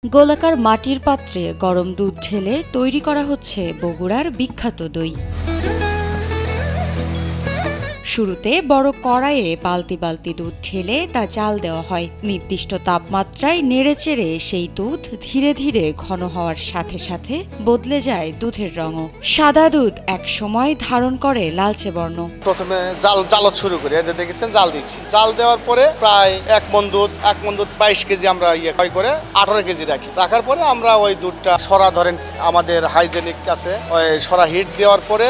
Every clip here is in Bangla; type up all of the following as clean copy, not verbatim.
গোলাকার মাটির পাত্রে গরম দুধ ঢেলে তৈরি করা হচ্ছে বগুড়ার বিখ্যাত দই। শুরুতে বড় কড়াইয়ে বালতি বালতি দুধ ঢেলে তা জাল দেওয়া হয়। নির্দিষ্ট তাপমাত্রায় নেড়েচেড়ে সেই দুধ ধীরে ধীরে ঘন হওয়ার সাথে সাথে বদলে যায় দুধের রঙও। সাদা দুধ এক সময় ধারণ করে লালচে বর্ণ। প্রথমে জাল শুরু করি, এই যে দেখেছেন জাল দিচ্ছি। জাল দেওয়ার পরে প্রায় এক মণ দুধ 22 কেজি আমরা করে 18 কেজি রাখার পরে আমরা ওই দুধটা সরা ধরেন আমাদের হাইজেনিক আছে, ওই সরা হিট দেওয়ার পরে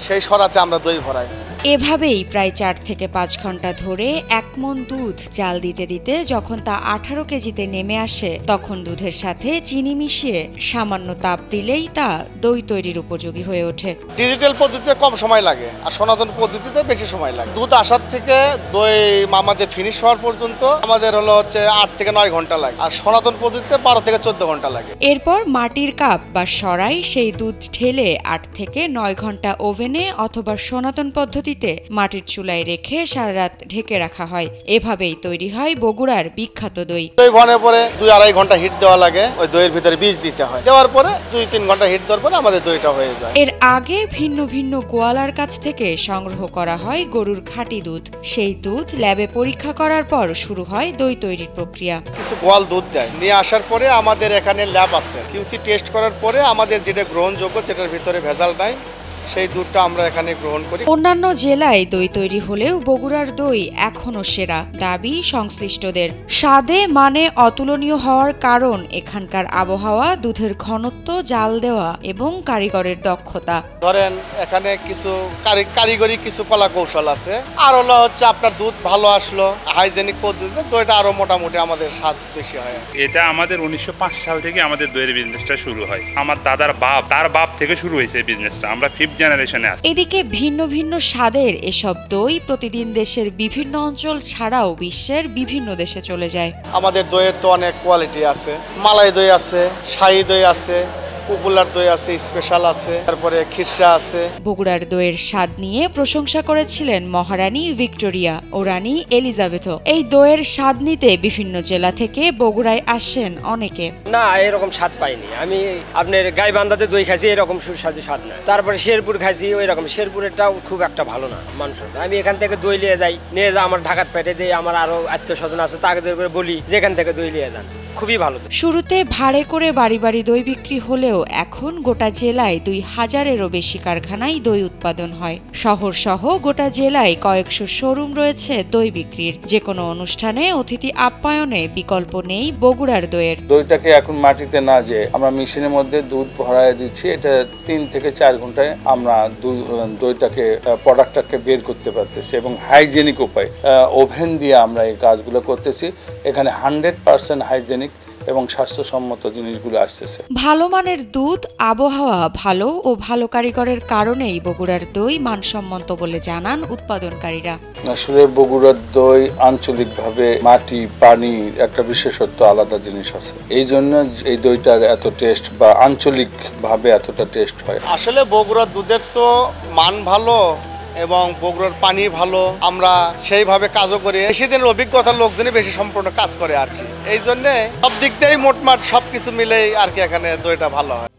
সেই সরাতে আমরা দই ভরাই। এভাবেই প্রায় 4 থেকে 5 ঘন্টা ধরে 1 মণ দুধ জাল দিতে দিতে যখন তা 18 কেজিতে নেমে আসে, তখন দুধের সাথে চিনি মিশিয়ে সামান্য তাপ দিলেই তা দই তৈরির উপযোগী হয়ে ওঠে। ডিজিটাল পদ্ধতিতে কম সময় লাগে আর সনাতন পদ্ধতিতে বেশি সময় লাগে। দুধ আসার থেকে দই আমাদের ফিনিশ হওয়ার পর্যন্ত আমাদের হচ্ছে 8 থেকে 9 ঘন্টা লাগে, আর সনাতন পদ্ধতিতে 12 থেকে 14 ঘন্টা লাগে। এরপর মাটির কাপ বা সরাই সেই দুধ ঢেলে 8 থেকে 9 ঘন্টা ওভেনে অথবা সনাতন পদ্ধতি মাটির চুলায় রেখে সারা রাত ঢেকে রাখা হয়। এভাবেই তৈরি হয় বগুড়ার বিখ্যাত দই। দই বনের পরে 2-2.5 ঘন্টা হিট দেওয়া লাগে, ওই দইয়ের ভিতরে বীজ দিতে হয়। দেওয়ার পরে 2-3 ঘন্টা হিট দেওয়ার পরে আমাদের দইটা হয়ে যায়। এর আগে ভিন্ন ভিন্ন গোয়ালার কাছ থেকে সংগ্রহ করা হয় গরুর খাঁটি দুধ। সেই দুধ ল্যাবে পরীক্ষা করার পর শুরু হয় দই তৈরির প্রক্রিয়া। কিছু গোয়াল দুধ দেয়, নিয়ে আসার পরে আমাদের এখানে ল্যাব আছে, কিউসি টেস্ট করার পরে আমাদের যেটা গ্রহণযোগ্য, যেটার ভিতরে ভেজাল নাই, সেই দুধটা আমরা এখানে গ্রহণ করি। অন্যান্য জেলায় দই তৈরি হলেও বগুড়ার দই এখনো সেরা দাবি সংশ্লিষ্টদের। স্বাদে মানে অতুলনীয় হওয়ার কারণ এখানকার আবহাওয়া, দুধের ঘনত্ব, জাল দেওয়া এবং কারিগরের দক্ষতা। ধরেন এখানে কিছু কারিগরি কিছু কলা কৌশল আছে, আর হচ্ছে আপনার দুধ ভালো আসলো হাইজেনিক পদ্ধতিতে দইটা আরো মোটামুটি আমাদের স্বাদ বেশি হয়। এটা আমাদের 1905 সাল থেকে আমাদের দইয়ের বিজনেসটা শুরু হয়। আমার দাদার বাপ, তার বাপ থেকে শুরু হয়েছে এই বিজনেসটা। আমরা জেনারেশনে আছে। এদিকে ভিন্ন ভিন্ন স্বাদের এসব দই প্রতিদিন দেশের বিভিন্ন অঞ্চল ছাড়াও বিশ্বের বিভিন্ন দেশে চলে যায়। আমাদের দইয়ের তো অনেক কোয়ালিটি আছে, মালাই দই আছে, শাহী দই আছে, পপুলার দই আছে, স্পেশাল আছে, তারপরে খিরসা আছে। বগুড়ার দইয়ের স্বাদ নিয়ে প্রশংসা করেছিলেন মহারানী ভিক্টোরিয়া ও রানী এলিজাবেথও। এই দইয়ের স্বাদ নিতে বিভিন্ন জেলা থেকে বগুড়ায় আসেন অনেকে। না, এরকম স্বাদ পাইনি আমি। আপনার গাইবান্ধাতে দই খাইছি, এরকম সুস্বাদু স্বাদ না। তারপরে শেরপুর খাইছি, ওই রকম শেরপুরেরটাও খুব একটা ভালো না মানুষ। আমি এখান থেকে দই নিয়ে যাই, আমার ঢাকাত পেটে দিই, আমার আরো আত্মীয় স্বজন আছে, তাদের বলি যেখান থেকে দই নিয়ে যান, খুবই ভালো। শুরুতে ভাড়ে করে বাড়ি বাড়ি দই বিক্রি হলেও এখন গোটা জেলায় 2000-এরও বেশি কারখানায় দই উৎপাদন হয়। শহর সহ গোটা জেলায় কয়েকশো শোরুম রয়েছে দই বিক্রির। যে কোনো অনুষ্ঠানে অতিথি আপ্যায়নে বিকল্প নেই বগুড়ার দইয়ের। দইটাকে এখন মাটিতে না যে আমরা মেশিনের মধ্যে দুধ ভরায় দিচ্ছি, এটা 3 থেকে 4 ঘন্টায় আমরা দইটাকে প্রোডাক্টটাকে বের করতে পারতেছি এবং হাইজেনিক উপায় ওভেন দিয়ে আমরা এই কাজগুলো করতেছি। এখানে 100% হাইজেনিক এবং স্বাস্থ্যসম্মত জিনিসগুলো আসতেছে। ভালো মানের দুধ, আবহাওয়া ভালো ও ভালো কারিগরের কারণেই বগুড়ার দই মানসম্মত বলে জানান উৎপাদনকারীরা। আসলে বগুড়ার দই আঞ্চলিকভাবে মাটি, পানির একটা বিশেষত্ব আলাদা জিনিস আছে, এই জন্য এই দইটার এত টেস্ট বা আঞ্চলিকভাবে এতটা টেস্ট হয়। আসলে বগুড়ার দুধের তো মান ভালো এবং বগুড়ার পানি ভালো, আমরা সেইভাবে কাজও করি। বেশি দিনের অভিজ্ঞতার লোকজনই বেশি সম্পূর্ণ কাজ করে আর কি। এই জন্যে সব দিক দিয়েই মোটমাট সবকিছু মিলেই আর কি এখানে দইটা ভালো হয়।